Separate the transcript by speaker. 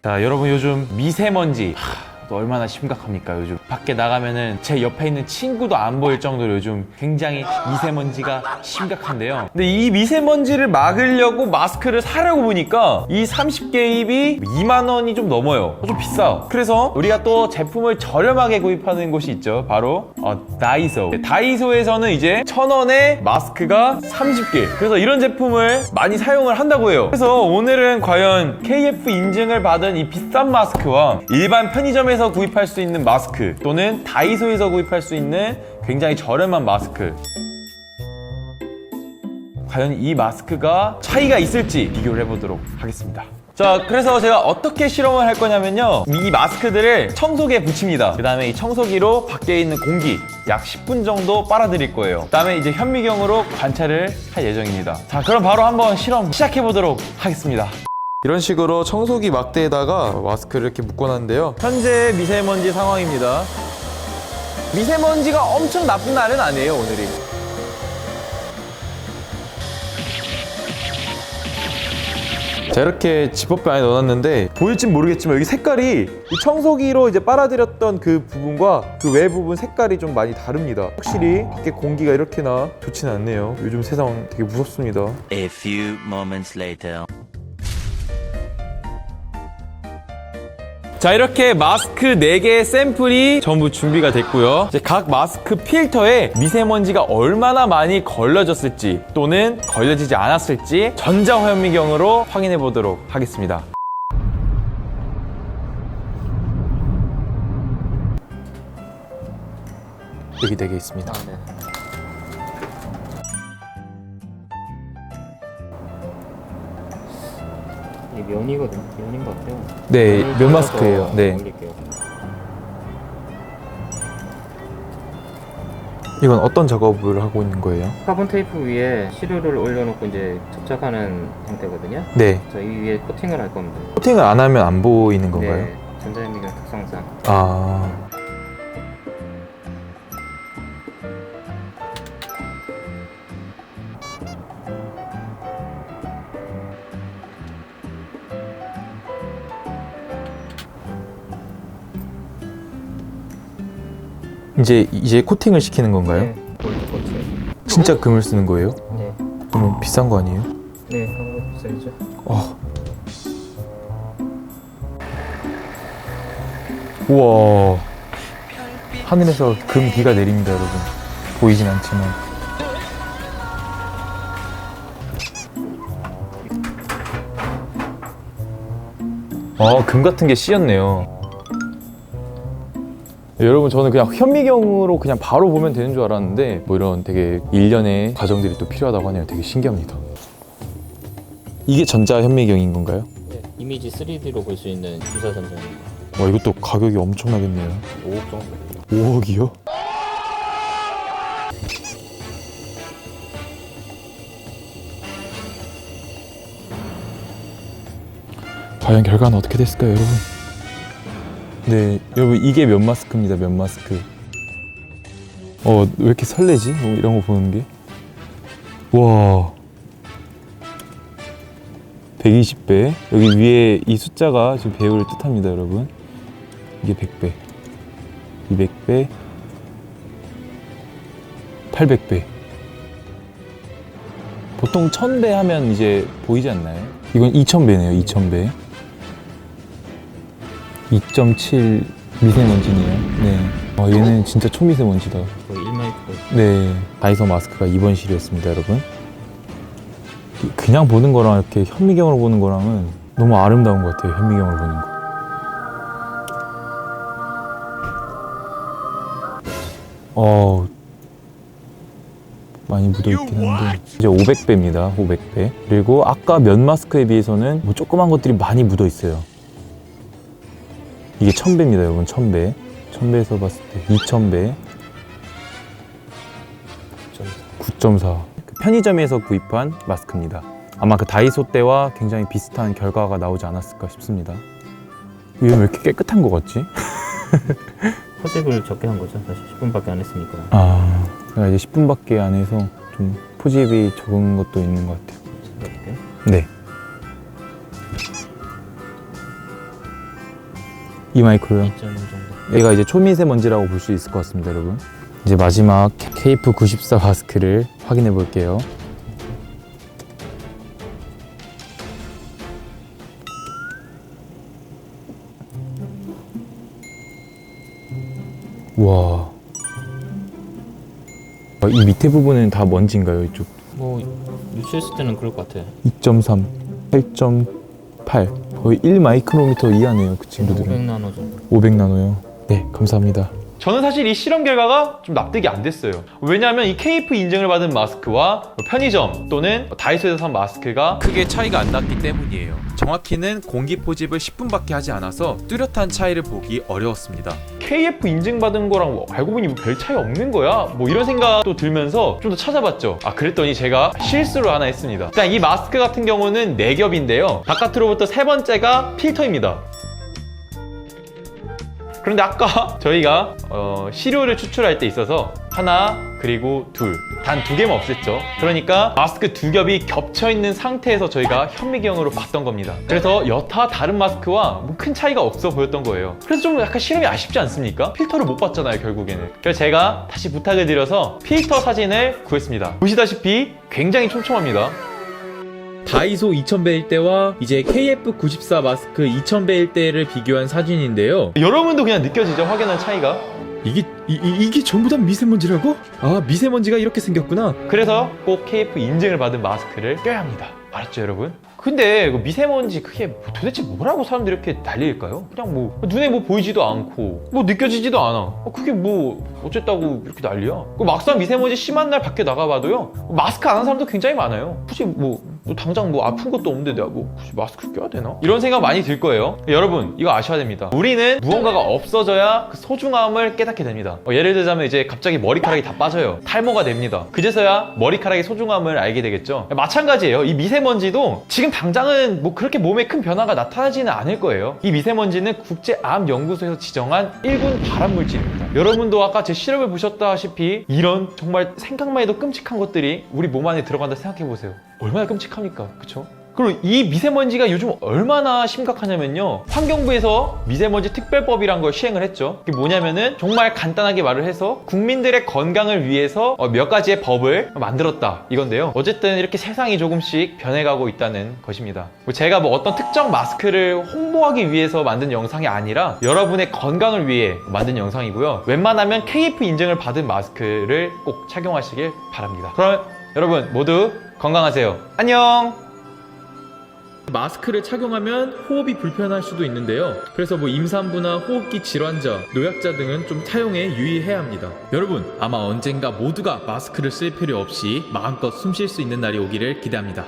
Speaker 1: 자, 여러분 요즘 미세먼지 또 얼마나 심각합니까? 요즘 밖에 나가면은 제 옆에 있는 친구도 안 보일 정도로 요즘 굉장히 미세먼지가 심각한데요. 근데 이 미세먼지를 막으려고 마스크를 사려고 보니까 이 30개입이 2만 원이 좀 넘어요. 좀 비싸. 그래서 우리가 또 제품을 저렴하게 구입하는 곳이 있죠. 바로 다이소. 다이소에서는 이제 1,000원에 마스크가 30개. 그래서 이런 제품을 많이 사용을 한다고 해요. 그래서 오늘은 과연 KF 인증을 받은 이 비싼 마스크와 일반 편의점에서 구입할 수 있는 마스크 또는 다이소에서 구입할 수 있는 굉장히 저렴한 마스크, 과연 이 마스크가 차이가 있을지 비교를 해보도록 하겠습니다. 자, 그래서 제가 어떻게 실험을 할 거냐면요, 이 마스크들을 청소기에 붙입니다. 그 다음에 이 청소기로 밖에 있는 공기 약 10분 정도 빨아들일 거예요. 그 다음에 이제 현미경으로 관찰을 할 예정입니다. 자, 그럼 바로 한번 실험 시작해 보도록 하겠습니다. 이런 식으로 청소기 막대에다가 마스크를 이렇게 묶어놨는데요. 현재 미세먼지 상황입니다. 미세먼지가 엄청 나쁜 날은 아니에요, 오늘이. 자, 이렇게 지퍼백 안에 넣어놨는데 보일진 모르겠지만 여기 색깔이 이 청소기로 이제 빨아들였던 그 부분과 그 외 부분 색깔이 좀 많이 다릅니다. 확실히 밖에 공기가 이렇게나 좋지는 않네요. 요즘 세상 되게 무섭습니다.
Speaker 2: A few moments later.
Speaker 1: 자, 이렇게 마스크 4개의 샘플이 전부 준비가 됐고요. 이제 각 마스크 필터에 미세먼지가 얼마나 많이 걸러졌을지 또는 걸려지지 않았을지 전자현미경으로 확인해 보도록 하겠습니다. 여기 4개 있습니다.
Speaker 3: 네. 이게 면이거든요. 면인 것 같아요.
Speaker 1: 네, 면 마스크예요. 네.
Speaker 3: 올릴게요.
Speaker 1: 이건 어떤 작업을 하고 있는 거예요?
Speaker 3: 카본 테이프 위에 시루를 올려놓고 이제 접착하는 형태거든요.
Speaker 1: 네.
Speaker 3: 저 이 위에 코팅을 할 겁니다.
Speaker 1: 코팅을 안 하면 안 보이는 건가요?
Speaker 3: 네, 전자현미경 특성상.
Speaker 1: 아. 이제 코팅을 시키는 건가요?
Speaker 3: 네, 골드 코팅.
Speaker 1: 진짜 금을 쓰는 거예요?
Speaker 3: 네,
Speaker 1: 너무 비싼 거 아니에요?
Speaker 3: 네, 한번 비싸죠.
Speaker 1: 우와, 하늘에서 금 비가 내립니다, 여러분. 보이진 않지만. 금 같은 게 씌었네요. 여러분, 저는 그냥 현미경으로 그냥 바로 보면 되는 줄 알았는데 뭐 이런 되게 일련의 과정들이 또 필요하다고 하네요. 되게 신기합니다. 이게 전자 현미경인 건가요?
Speaker 3: 네, 이미지 3D로 볼 수 있는 유사 전자현미경.
Speaker 1: 와, 이것도 가격이 엄청나겠네요.
Speaker 3: 5억 정도.
Speaker 1: 5억이요? 과연 결과는 어떻게 됐을까요, 여러분? 네, 여러분, 이게 면 마스크입니다, 면 마스크. 왜 이렇게 설레지? 이런 거 보는 게. 와. 120배. 여기 위에 이 숫자가 지금 배우를 뜻합니다, 여러분. 이게 100배. 200배. 800배. 보통 1000배 하면 이제 보이지 않나요? 이건 2000배네요, 2000배. 2.7 미세먼지네요. 네. 얘는 진짜 초미세먼지다.
Speaker 3: 거의 1마이크로.
Speaker 1: 네. 다이소 마스크가 이번 실이었습니다, 여러분. 그냥 보는 거랑 이렇게 현미경으로 보는 거랑은 너무 아름다운 것 같아요, 현미경으로 보는 거. 많이 묻어있긴 한데 이제 500배입니다, 500배. 그리고 아까 면 마스크에 비해서는 뭐 조그만 것들이 많이 묻어있어요. 이게 1000배입니다, 여러분. 1000배. 1000배에서 봤을 때 2000배. 9.4. 편의점에서 구입한 마스크입니다. 아마 그 다이소 때와 굉장히 비슷한 결과가 나오지 않았을까 싶습니다. 왜 이렇게 깨끗한 것 같지?
Speaker 3: 포집을 적게 한 거죠. 사실 10분밖에 안 했으니까.
Speaker 1: 제가 이제 10분밖에 안 해서 좀 포집이 적은 것도 있는 것 같아요.
Speaker 3: 해볼게요.
Speaker 1: 네. 2마이크로요.
Speaker 3: 2.5 정도.
Speaker 1: 얘가 이제 초미세먼지라고 볼 수 있을 것 같습니다, 여러분. 이제 마지막 KF94 마스크를 확인해 볼게요. 와. 이 밑에 부분은 다 먼지인가요, 이쪽?
Speaker 3: 뭐 유치했을 때는 그럴 것 같아.
Speaker 1: 2.3, 8.8 거의 1마이크로미터 이하네요, 그 친구들은.
Speaker 3: 500나노 정도.
Speaker 1: 500나노요. 네, 감사합니다.
Speaker 4: 저는 사실 이 실험 결과가 좀 납득이 안 됐어요. 왜냐하면 이 KF 인증을 받은 마스크와 편의점 또는 다이소에서 산 마스크가
Speaker 1: 크게 차이가 안 났기 때문이에요. 정확히는 공기 포집을 10분밖에 하지 않아서 뚜렷한 차이를 보기 어려웠습니다.
Speaker 4: KF 인증받은 거랑 뭐 알고 보니 뭐 별 차이 없는 거야? 뭐 이런 생각도 들면서 좀 더 찾아봤죠. 그랬더니 제가 실수를 하나 했습니다. 일단 이 마스크 같은 경우는 4겹인데요. 바깥으로부터 세 번째가 필터입니다. 그런데 아까 저희가 시료를 추출할 때 있어서 하나 그리고 둘, 단 2개만 없앴죠. 그러니까 마스크 2겹이 겹쳐있는 상태에서 저희가 현미경으로 봤던 겁니다. 그래서 여타 다른 마스크와 뭐 큰 차이가 없어 보였던 거예요. 그래서 좀 약간 실험이 아쉽지 않습니까? 필터를 못 봤잖아요, 결국에는. 그래서 제가 다시 부탁을 드려서 필터 사진을 구했습니다. 보시다시피 굉장히 촘촘합니다.
Speaker 1: 다이소 2000배일대와 이제 KF94 마스크 2000배일대를 비교한 사진인데요.
Speaker 4: 여러분도 그냥 느껴지죠? 확연한 차이가.
Speaker 1: 이게 전부 다 미세먼지라고? 아, 미세먼지가 이렇게 생겼구나.
Speaker 4: 그래서 꼭 KF 인증을 받은 마스크를 껴야 합니다. 알았죠, 여러분? 근데 그 미세먼지 그게 도대체 뭐라고 사람들이 이렇게 난리일까요? 그냥 뭐 눈에 뭐 보이지도 않고 뭐 느껴지지도 않아. 그게 뭐 어쨌다고 이렇게 난리야? 막상 미세먼지 심한 날 밖에 나가봐도요, 마스크 안 하는 사람도 굉장히 많아요. 굳이 뭐 당장 뭐 아픈 것도 없는데 내가 뭐 굳이 마스크 껴야 되나? 이런 생각 많이 들 거예요. 여러분, 이거 아셔야 됩니다. 우리는 무언가가 없어져야 그 소중함을 깨닫게 됩니다. 예를 들자면 이제 갑자기 머리카락이 다 빠져요. 탈모가 됩니다. 그제서야 머리카락의 소중함을 알게 되겠죠. 마찬가지예요. 이 미세먼지도 지금 당장은 뭐 그렇게 몸에 큰 변화가 나타나지는 않을 거예요. 이 미세먼지는 국제암연구소에서 지정한 1군 발암물질입니다. 여러분도 아까 제 실험을 보셨다시피 이런 정말 생각만 해도 끔찍한 것들이 우리 몸 안에 들어간다 생각해보세요. 얼마나 끔찍합니까? 그쵸? 그리고 이 미세먼지가 요즘 얼마나 심각하냐면요, 환경부에서 미세먼지 특별법이란 걸 시행을 했죠. 그게 뭐냐면은 정말 간단하게 말을 해서 국민들의 건강을 위해서 몇 가지의 법을 만들었다 이건데요. 어쨌든 이렇게 세상이 조금씩 변해가고 있다는 것입니다. 제가 뭐 어떤 특정 마스크를 홍보하기 위해서 만든 영상이 아니라 여러분의 건강을 위해 만든 영상이고요. 웬만하면 KF 인증을 받은 마스크를 꼭 착용하시길 바랍니다. 그럼 여러분 모두 건강하세요. 안녕.
Speaker 1: 마스크를 착용하면 호흡이 불편할 수도 있는데요. 그래서 뭐 임산부나 호흡기 질환자, 노약자 등은 좀 사용에 유의해야 합니다. 여러분, 아마 언젠가 모두가 마스크를 쓸 필요 없이 마음껏 숨 쉴 수 있는 날이 오기를 기대합니다.